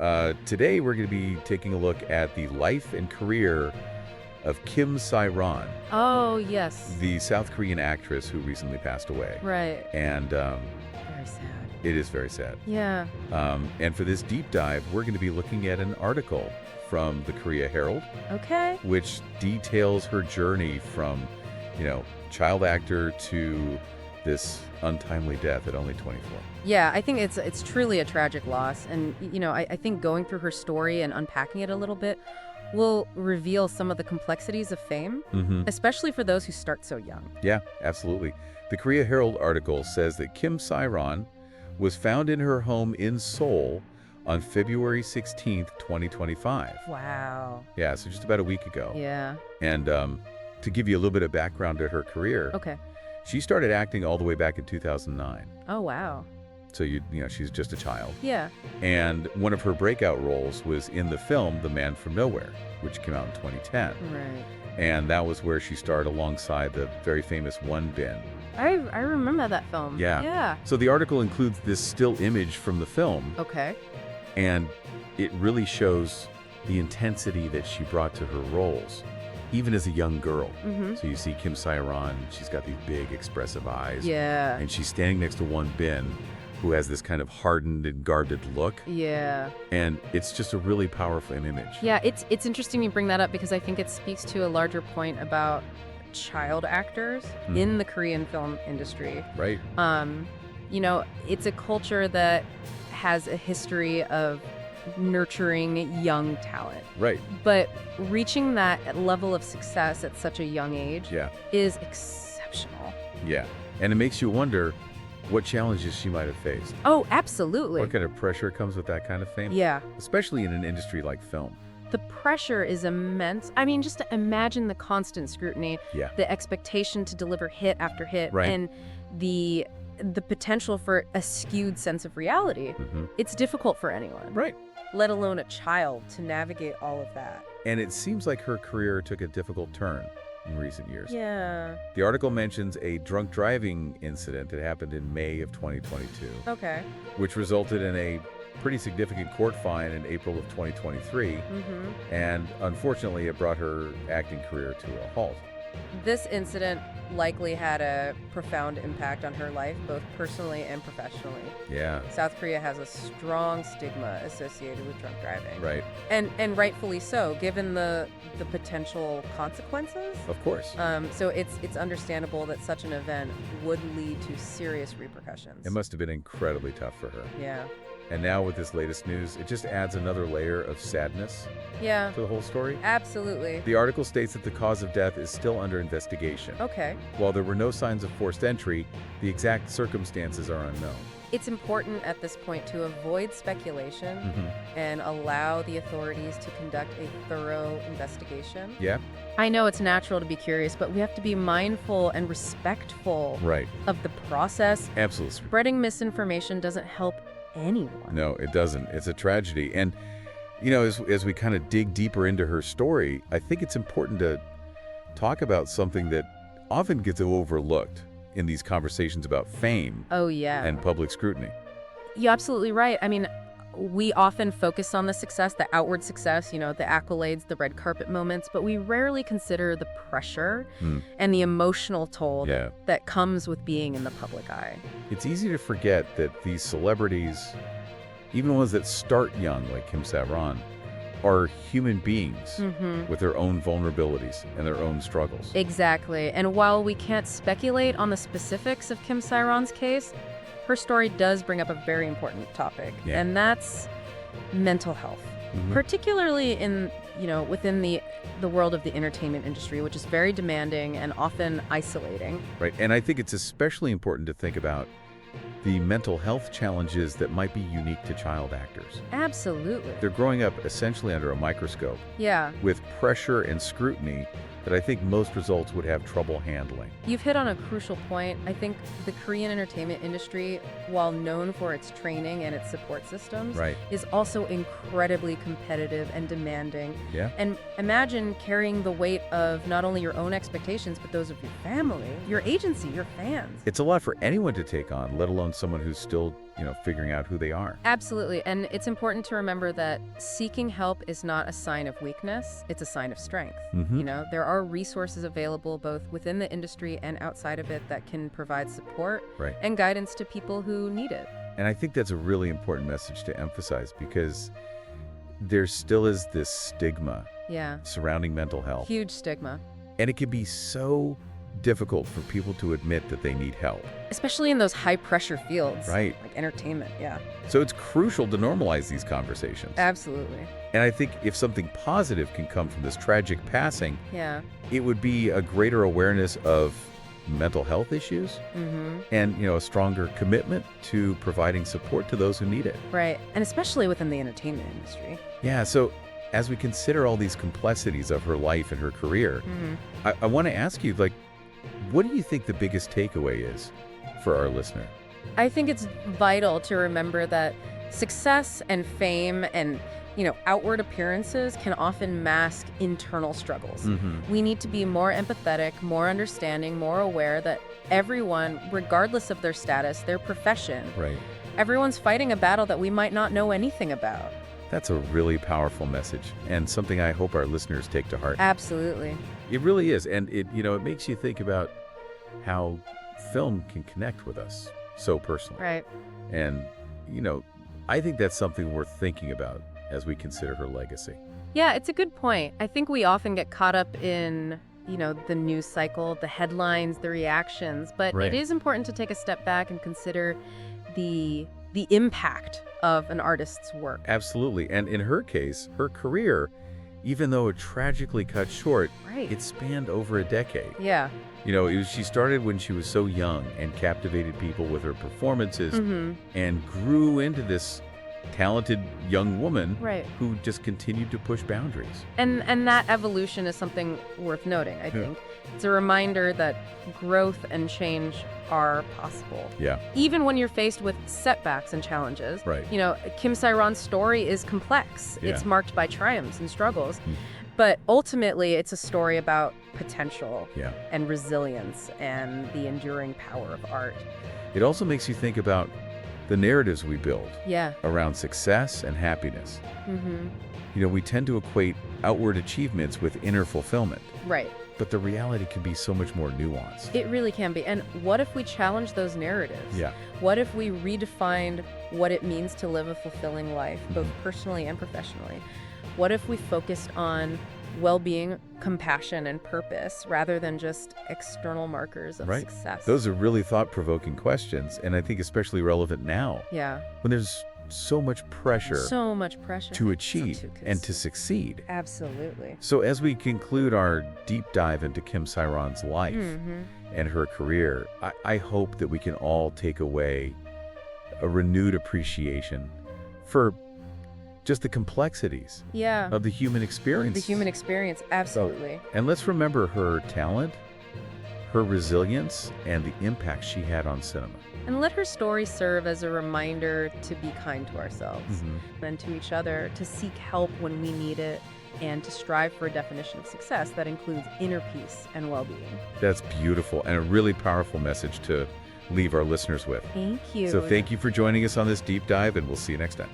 Today we're going to be taking a look at the life and career of Kim Sae-ron, Oh, yes. the South Korean actress who recently passed away. Right. And Very sad. it is very sad. Yeah. And for this deep dive, we're going to be looking at an article from the Korea Herald, Okay. which details her journey from, child actor to this untimely death at only 24. Yeah, I think it's truly a tragic loss. And, I think going through her story and unpacking it a little bit will reveal some of the complexities of fame, especially for those who start so young. Yeah, absolutely. The Korea Herald article says that Kim Sae-ron was found in her home in Seoul on February 16th, 2025. Wow. Yeah, so just about a week ago. Yeah. And to give you a little bit of background to her career, Okay. she started acting all the way back in 2009. Oh, wow. So, she's just a child. Yeah. And one of her breakout roles was in the film The Man from Nowhere, which came out in 2010. Right. And that was where she starred alongside the very famous Won Bin. I remember that film. Yeah. Yeah. So the article includes this still image from the film, Okay. and it really shows the intensity that she brought to her roles, even as a young girl. So you see Kim Sae-ron, she's got these big expressive eyes. Yeah. And she's standing next to Won Bin, who has this kind of hardened and guarded look. Yeah. And it's just a really powerful image. Yeah, it's interesting you bring that up because I think it speaks to a larger point about child actors in the Korean film industry. Right. It's a culture that has a history of nurturing young talent. Right. But reaching that level of success at such a young age Yeah. is exceptional. Yeah. And it makes you wonder what challenges she might have faced. Oh, absolutely. What kind of pressure comes with that kind of fame? Yeah. Especially in an industry like film. The pressure is immense. I mean, just to imagine the constant scrutiny, Yeah. the expectation to deliver hit after hit, Right. and the potential for a skewed sense of reality. It's difficult for anyone, Right. let alone a child, to navigate all of that. And it seems like her career took a difficult turn in recent years. Yeah. The article mentions a drunk driving incident that happened in May of 2022, Okay. which resulted in a pretty significant court fine in April of 2023. And unfortunately, it brought her acting career to a halt. This incident likely had a profound impact on her life, both personally and professionally. Yeah. South Korea has a strong stigma associated with drunk driving. Right. And rightfully so, given the potential consequences. Of course. So it's understandable that such an event would lead to serious repercussions. It must have been incredibly tough for her. Yeah. And now with this latest news, it just adds another layer of sadness Yeah. to the whole story. Absolutely. The article states that the cause of death is still under investigation. Okay. While there were no signs of forced entry, the exact circumstances are unknown. It's important at this point to avoid speculation and allow the authorities to conduct a thorough investigation. Yeah? I know it's natural to be curious, but we have to be mindful and respectful Right. of the process. Absolutely. Spreading misinformation doesn't help anyone. No, it doesn't. It's a tragedy. And, as we kind of dig deeper into her story, I think it's important to talk about something that often gets overlooked in these conversations about fame Oh, yeah. and public scrutiny. You're absolutely right. I mean, we often focus on the success, the outward success, the accolades, the red carpet moments, but we rarely consider the pressure and the emotional toll Yeah. that comes with being in the public eye. It's easy to forget that these celebrities, even ones that start young, like Kim Sae-ron, are human beings with their own vulnerabilities and their own struggles. Exactly. And while we can't speculate on the specifics of Kim Sae-ron's case, her story does bring up a very important topic, and that's mental health, particularly in, within the world of the entertainment industry, which is very demanding and often isolating. Right. And I think it's especially important to think about the mental health challenges that might be unique to child actors. Absolutely. They're growing up essentially under a microscope Yeah. with pressure and scrutiny that I think most results would have trouble handling. You've hit on a crucial point. I think the Korean entertainment industry, while known for its training and its support systems, Right. is also incredibly competitive and demanding. Yeah. And imagine carrying the weight of not only your own expectations, but those of your family, your agency, your fans. It's a lot for anyone to take on, let alone around someone who's still, figuring out who they are. Absolutely. And it's important to remember that seeking help is not a sign of weakness. It's a sign of strength. There are resources available both within the industry and outside of it that can provide support and guidance to people who need it. And I think that's a really important message to emphasize, because there still is this stigma surrounding mental health. Huge stigma. And it can be so difficult for people to admit that they need help. Especially in those high-pressure fields. Right. Like entertainment, So it's crucial to normalize these conversations. Absolutely. And I think if something positive can come from this tragic passing, it would be a greater awareness of mental health issues and, a stronger commitment to providing support to those who need it. Right. And especially within the entertainment industry. Yeah, so as we consider all these complexities of her life and her career, I want to ask you, what do you think the biggest takeaway is for our listener? I think it's vital to remember that success and fame and, outward appearances can often mask internal struggles. We need to be more empathetic, more understanding, more aware that everyone, regardless of their status, their profession, everyone's fighting a battle that we might not know anything about. That's a really powerful message, and something I hope our listeners take to heart. Absolutely. It really is, and it makes you think about how film can connect with us so personally. Right. And, I think that's something worth thinking about as we consider her legacy. Yeah, it's a good point. I think we often get caught up in, the news cycle, the headlines, the reactions, but it is important to take a step back and consider the impact of an artist's work. Absolutely. And in her case, her career, even though it tragically cut short, it spanned over a decade. Yeah. She started when she was so young and captivated people with her performances and grew into this talented young woman who just continued to push boundaries. And that evolution is something worth noting, I think. It's a reminder that growth and change are possible. Yeah. Even when you're faced with setbacks and challenges. Right. Kim Sae-ron's story is complex. Yeah. It's marked by triumphs and struggles. But ultimately, it's a story about potential and resilience and the enduring power of art. It also makes you think about the narratives we build around success and happiness. We tend to equate outward achievements with inner fulfillment. Right. But the reality can be so much more nuanced. It really can be. And what if we challenge those narratives? Yeah. What if we redefined what it means to live a fulfilling life, both personally and professionally? What if we focused on well-being, compassion, and purpose rather than just external markers of success? Those are really thought-provoking questions, and I think especially relevant now. Yeah. When there's so much pressure to achieve and to succeed. Absolutely. So as we conclude our deep dive into Kim Sae-ron's life and her career, I hope that we can all take away a renewed appreciation for just the complexities of the human experience. The human experience, absolutely. And let's remember her talent, her resilience, and the impact she had on cinema. And let her story serve as a reminder to be kind to ourselves and to each other, to seek help when we need it, and to strive for a definition of success that includes inner peace and well-being. That's beautiful and a really powerful message to leave our listeners with. Thank you. So thank you for joining us on this deep dive, and we'll see you next time.